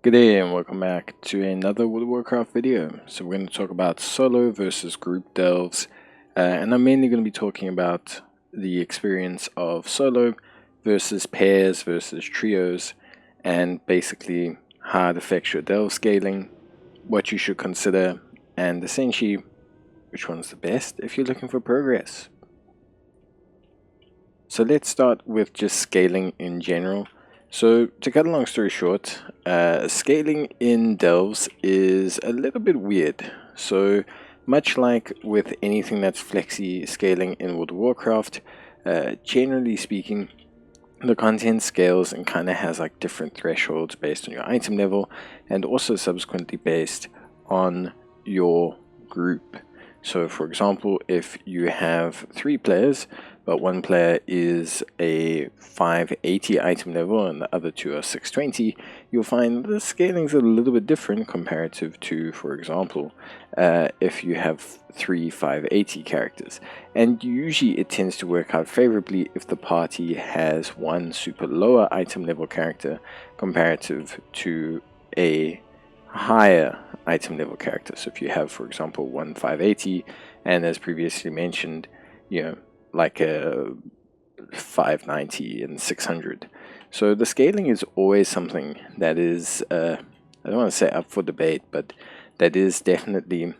Good day and welcome back to another World of Warcraft video. So we're going to talk about solo versus group delves, and I'm mainly going to be talking about the experience of solo versus pairs versus trios, and basically how it affects your delve scaling, what you should consider, and essentially which one's the best if you're looking for progress. So let's start with just scaling in general. So to cut a long story short, scaling in delves is a little bit weird. So much like with anything that's flexi scaling in World of Warcraft, generally speaking, the content scales and kind of has like different thresholds based on your item level and also subsequently based on your group. So for example, if you have 3 players, but one player is a 580 item level and the other 2 are 620, you'll find the scaling's a little bit different comparative to, for example, if you have 3 580 characters. And usually it tends to work out favorably if the party has one super lower item level character comparative to a higher item level character. So if you have, for example, one 580 and as previously mentioned, like a 590 and 600. So the scaling is always something that is, I don't want to say up for debate, but that is definitely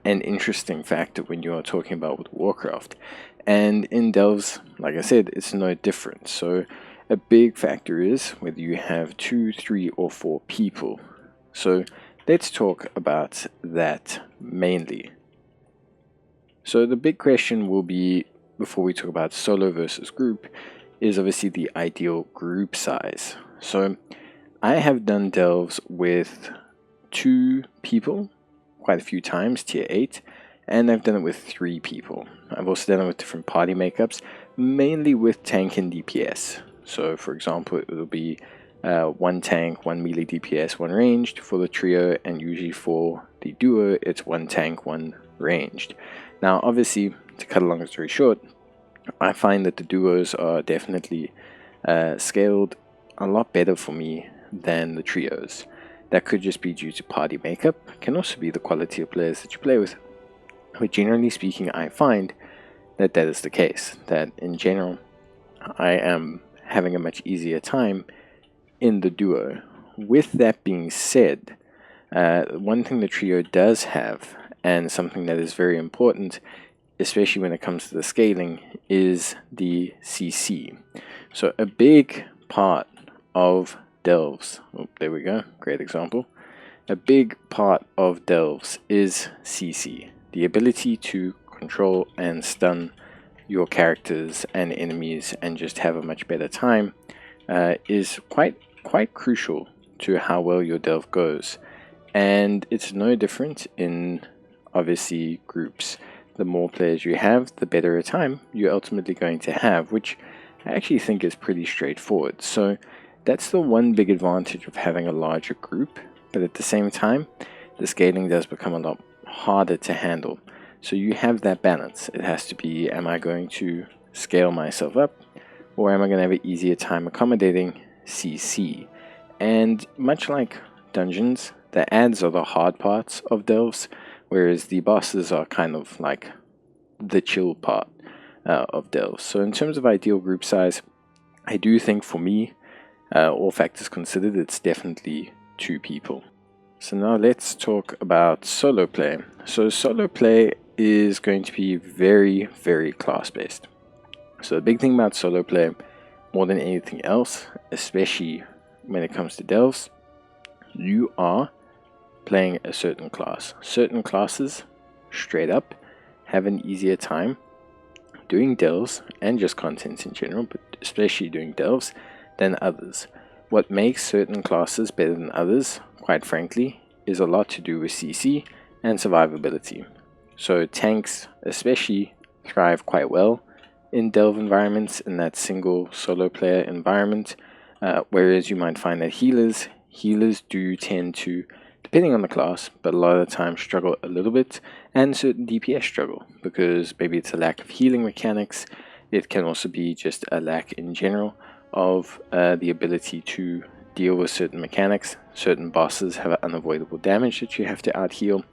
an interesting factor when you are talking about with Warcraft. And in delves, like I said, it's no different. So a big factor is whether you have 2, 3, or 4 people. So let's talk about that mainly. So the big question will be, before we talk about solo versus group, is obviously the ideal group size. So I have done delves with 2 people quite a few times, tier 8, and I've done it with 3 people. I've also done it with different party makeups, mainly with tank and DPS. So for example, it will be 1 tank, 1 melee DPS, 1 ranged for the trio, and usually for the duo it's 1 tank, 1 ranged. Now obviously, to cut a long story short, I find that the duos are definitely scaled a lot better for me than the trios. That could just be due to party makeup, can also be the quality of players that you play with, but generally speaking I find that that is the case, that in general I am having a much easier time in the duo. With that being said, one thing the trio does have, and something that is very important, especially when it comes to the scaling, is the CC. So a big part of delves, there we go, great example. A big part of delves is CC, the ability to control and stun your characters and enemies and just have a much better time is quite crucial to how well your delve goes. And it's no different in obviously groups. The more players you have, the better a time you're ultimately going to have, which I actually think is pretty straightforward. So that's the one big advantage of having a larger group, but at the same time, the scaling does become a lot harder to handle. So you have that balance. It has to be, am I going to scale myself up, or am I going to have an easier time accommodating CC? And much like dungeons, the ads are the hard parts of delves, whereas the bosses are kind of like the chill part of delves. So in terms of ideal group size, I do think for me, all factors considered, it's definitely 2 people. So now let's talk about solo play. So solo play is going to be very, very class based. So the big thing about solo play, more than anything else, especially when it comes to delves, you are playing a certain class. Certain classes, straight up, have an easier time doing delves and just content in general, but especially doing delves, than others. What makes certain classes better than others, quite frankly, is a lot to do with CC and survivability. So tanks especially thrive quite well in delve environments, in that single solo player environment, whereas you might find that healers do tend to, depending on the class, but a lot of the time struggle a little bit, and certain DPS struggle because maybe it's a lack of healing mechanics. It can also be just a lack in general of the ability to deal with certain mechanics. Certain bosses have unavoidable damage that you have to out-heal.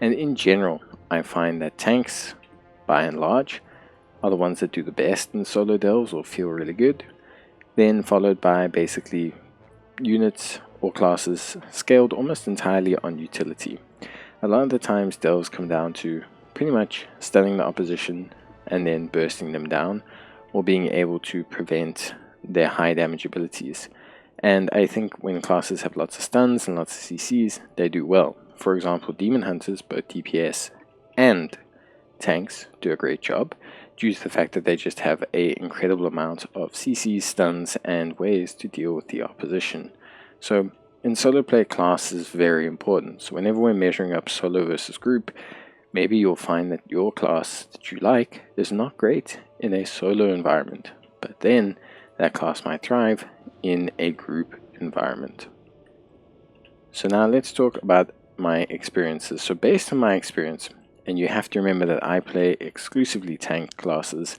And in general, I find that tanks, by and large, are the ones that do the best in solo delves or feel really good. Then followed by basically units or classes scaled almost entirely on utility. A lot of the times delves come down to pretty much stunning the opposition and then bursting them down, or being able to prevent their high damage abilities. And I think when classes have lots of stuns and lots of CCs, they do well. For example, Demon Hunters, both DPS and tanks, do a great job due to the fact that they just have an incredible amount of CCs, stuns, and ways to deal with the opposition. So in solo play, class is very important. So whenever we're measuring up solo versus group, maybe you'll find that your class that you like is not great in a solo environment, but then that class might thrive in a group environment. So now let's talk about my experiences. So based on my experience, and you have to remember that I play exclusively tank classes,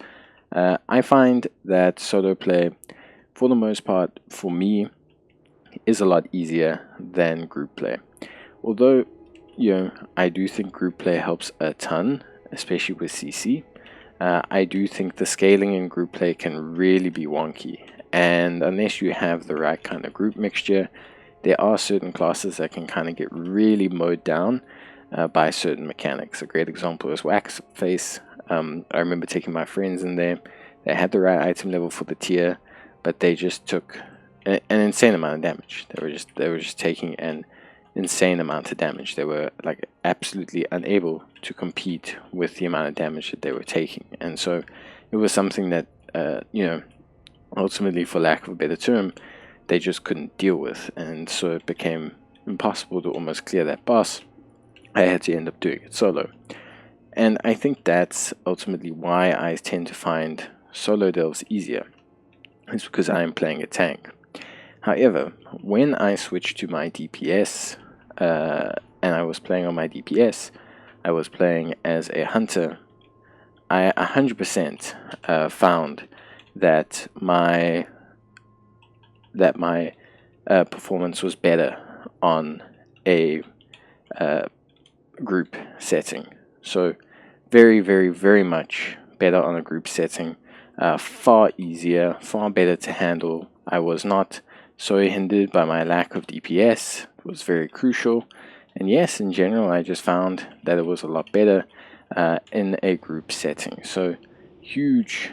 I find that solo play, for the most part, for me, is a lot easier than group play. Although, I do think group play helps a ton, especially with CC. I do think the scaling in group play can really be wonky, and unless you have the right kind of group mixture, there are certain classes that can kind of get really mowed down by certain mechanics. A great example is Wax Face. I remember taking my friends in there. They had the right item level for the tier, but they just took an insane amount of damage. They were just taking an insane amount of damage. They were like absolutely unable to compete with the amount of damage that they were taking, and so it was something that ultimately, for lack of a better term, they just couldn't deal with, and so it became impossible to almost clear that boss. I had to end up doing it solo. And I think that's ultimately why I tend to find solo delves easier. It's because I am playing a tank. However, when I switched to my DPS, and I was playing on my DPS, I was playing as a hunter, I 100% found that my performance was better on a group setting. So very, very, very much better on a group setting. Far easier, far better to handle. I was not so hindered by my lack of DPS. It was very crucial. And yes, in general, I just found that it was a lot better in a group setting. So huge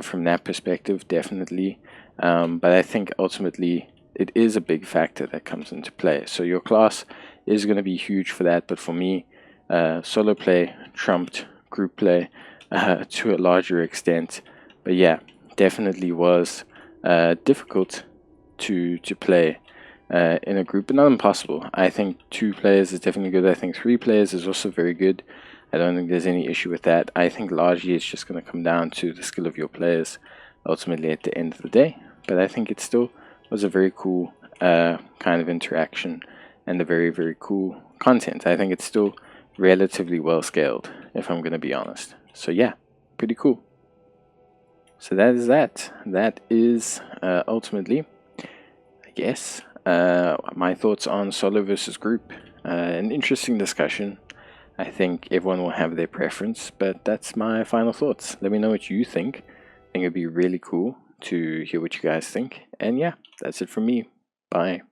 from that perspective, definitely. But I think ultimately it is a big factor that comes into play. So your class is going to be huge for that, but for me, solo play trumped group play to a larger extent. But yeah, definitely was difficult to play in a group, but not impossible. I think 2 players is definitely good. I think 3 players is also very good. I don't think there's any issue with that. I think largely it's just going to come down to the skill of your players ultimately at the end of the day. But I think it still was a very cool kind of interaction and a very, very cool content. I think it's still relatively well scaled, if I'm going to be honest. So yeah, pretty cool. So that is that. That is ultimately, I guess, my thoughts on solo versus group. An interesting discussion. I think everyone will have their preference, but that's my final thoughts. Let me know what you think. I think it'd be really cool to hear what you guys think. And yeah, that's it from me. Bye.